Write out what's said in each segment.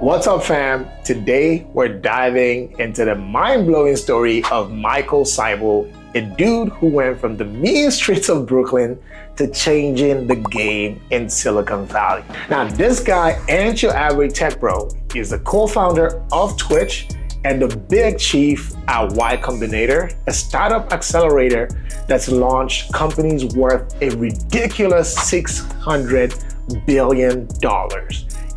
What's up, fam? Today we're diving into the mind-blowing story of Michael Seibel, a dude who went from the mean streets of Brooklyn to changing the game in Silicon Valley. Now, this guy ain't your average tech bro. He's the co-founder of Twitch and the big chief at Y Combinator, a startup accelerator that's launched companies worth a ridiculous $600 billion.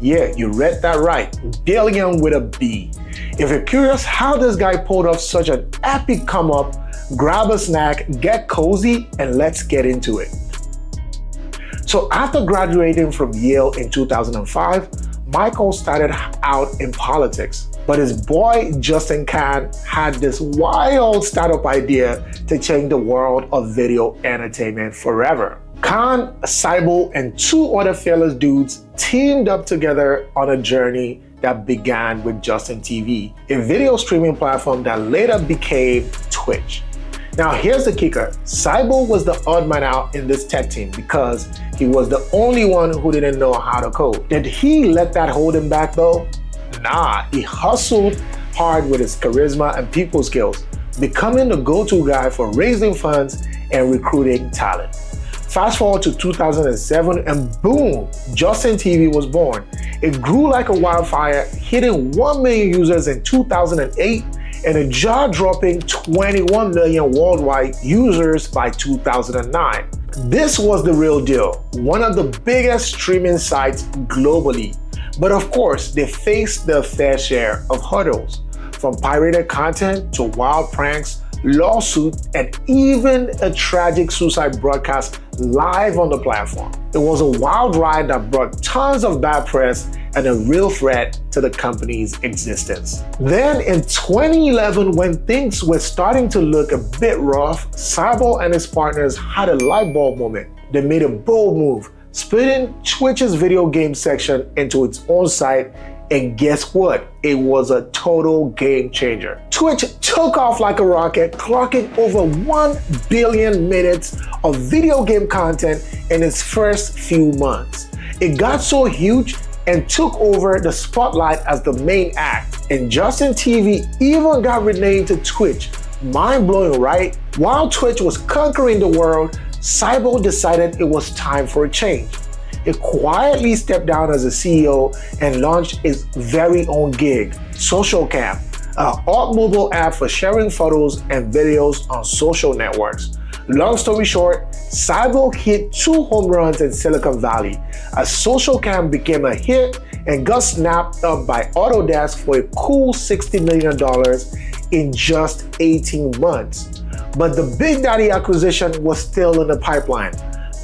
Yeah, you read that right, billion with a B. If you're curious how this guy pulled off such an epic come up, grab a snack, get cozy, and let's get into it. So after graduating from Yale in 2005, Michael started out in politics, but his boy Justin Khan had this wild startup idea to change the world of video entertainment forever. Khan, Seibel, and two other fearless dudes teamed up together on a journey that began with Justin TV, a video streaming platform that later became Twitch. Now here's the kicker. Seibel was the odd man out in this tech team because he was the only one who didn't know how to code. Did he let that hold him back though? Nah, he hustled hard with his charisma and people skills, becoming the go-to guy for raising funds and recruiting talent. Fast forward to 2007 and boom, Justin TV was born. It grew like a wildfire, hitting 1 million users in 2008 and a jaw-dropping 21 million worldwide users by 2009. This was the real deal, one of the biggest streaming sites globally. But of course, they faced their fair share of hurdles, from pirated content to wild pranks, lawsuits, and even a tragic suicide broadcast live on the platform. It was a wild ride that brought tons of bad press and a real threat to the company's existence. Then in 2011, when things were starting to look a bit rough, Seibel and his partners had a light bulb moment. They made a bold move, splitting Twitch's video game section into its own site, and guess what? It was a total game changer. Twitch took off like a rocket, clocking over 1 billion minutes of video game content in its first few months. It got so huge and took over the spotlight as the main act, and Justin TV even got renamed to Twitch. Mind-blowing, right? While Twitch was conquering the world, Seibel decided it was time for a change. He quietly stepped down as a CEO and launched his very own gig, Socialcam, an alt-mobile app for sharing photos and videos on social networks. Long story short, Seibel hit 2 home runs in Silicon Valley as Socialcam became a hit and got snapped up by Autodesk for a cool $60 million in just 18 months. But the Big Daddy acquisition was still in the pipeline.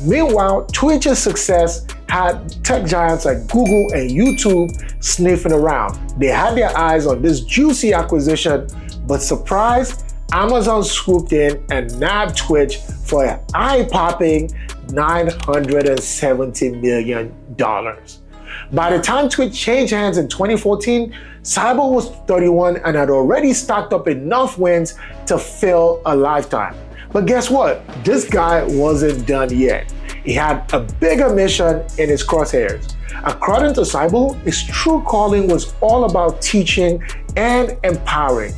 Meanwhile, Twitch's success had tech giants like Google and YouTube sniffing around. They had their eyes on this juicy acquisition, but surprise, Amazon swooped in and nabbed Twitch for an eye-popping $970 million. By the time Twitch changed hands in 2014, Seibel was 31 and had already stacked up enough wins to fill a lifetime. But guess what? This guy wasn't done yet. He had a bigger mission in his crosshairs. According to Seibel, his true calling was all about teaching and empowering.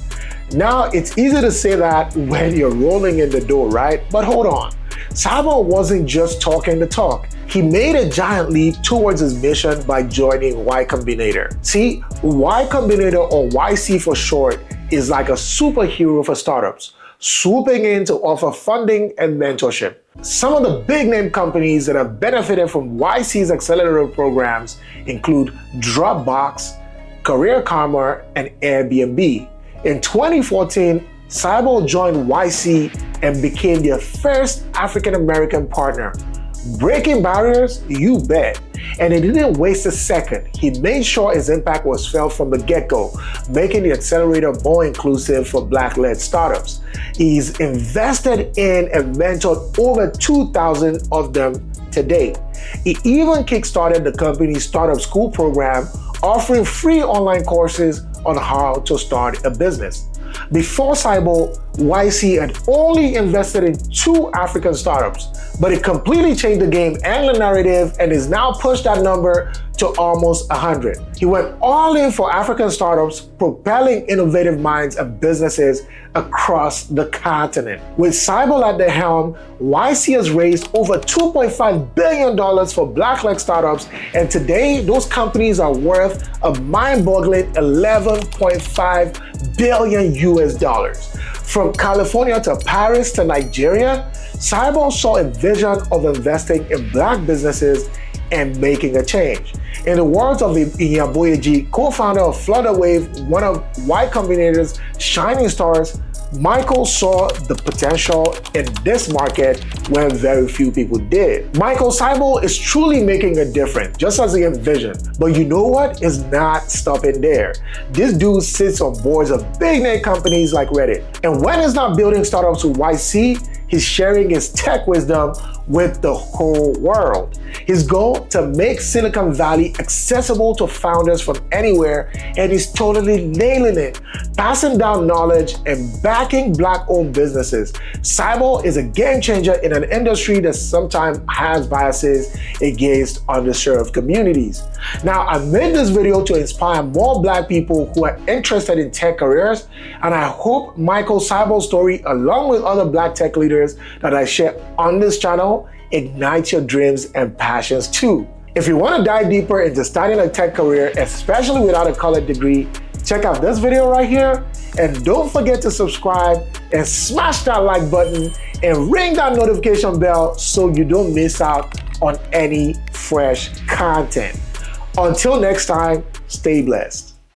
Now, it's easy to say that when you're rolling in the door, right? But hold on. Seibel wasn't just talking the talk. He made a giant leap towards his mission by joining Y Combinator. See, Y Combinator, or YC for short, is like a superhero for startups, swooping in to offer funding and mentorship. Some of the big name companies that have benefited from YC's accelerator programs include Dropbox, Career Karma, and Airbnb. In 2014, Seibel joined YC and became their first African-American partner. Breaking barriers? You bet. And he didn't waste a second. He made sure his impact was felt from the get-go, making the accelerator more inclusive for Black-led startups. He's invested in and mentored over 2,000 of them to date. He even kickstarted the company's startup school program, offering free online courses on how to start a business. Before Seibel, YC had only invested in 2 African startups, but it completely changed the game and the narrative and is now pushed that number to almost 100. He went all in for African startups, propelling innovative minds and businesses across the continent. With Seibel at the helm, YC has raised over $2.5 billion for Black-led startups, and today those companies are worth a mind-boggling $11.5 billion US. From California to Paris to Nigeria, Seibel saw a vision of investing in Black businesses and making a change. In the words of Inyaboyeji, co-founder of Flutterwave, one of Y Combinator's shining stars, Michael saw the potential in this market when very few people did. Michael Seibel is truly making a difference, just as he envisioned. But you know what? It's not stopping there. This dude sits on boards of big name companies like Reddit. And when he's not building startups with YC, he's sharing his tech wisdom with the whole world. His goal to make Silicon Valley accessible to founders from anywhere, and he's totally nailing it, passing down knowledge and backing Black-owned businesses. Seibel is a game changer in an industry that sometimes has biases against underserved communities. Now, I made this video to inspire more Black people who are interested in tech careers, and I hope Michael Seibel's story, along with other Black tech leaders that I share on this channel, ignite your dreams and passions too. If you want to dive deeper into starting a tech career, especially without a college degree, check out this video right here, and don't forget to subscribe and smash that like button and ring that notification bell so you don't miss out on any fresh content. Until next time, stay blessed.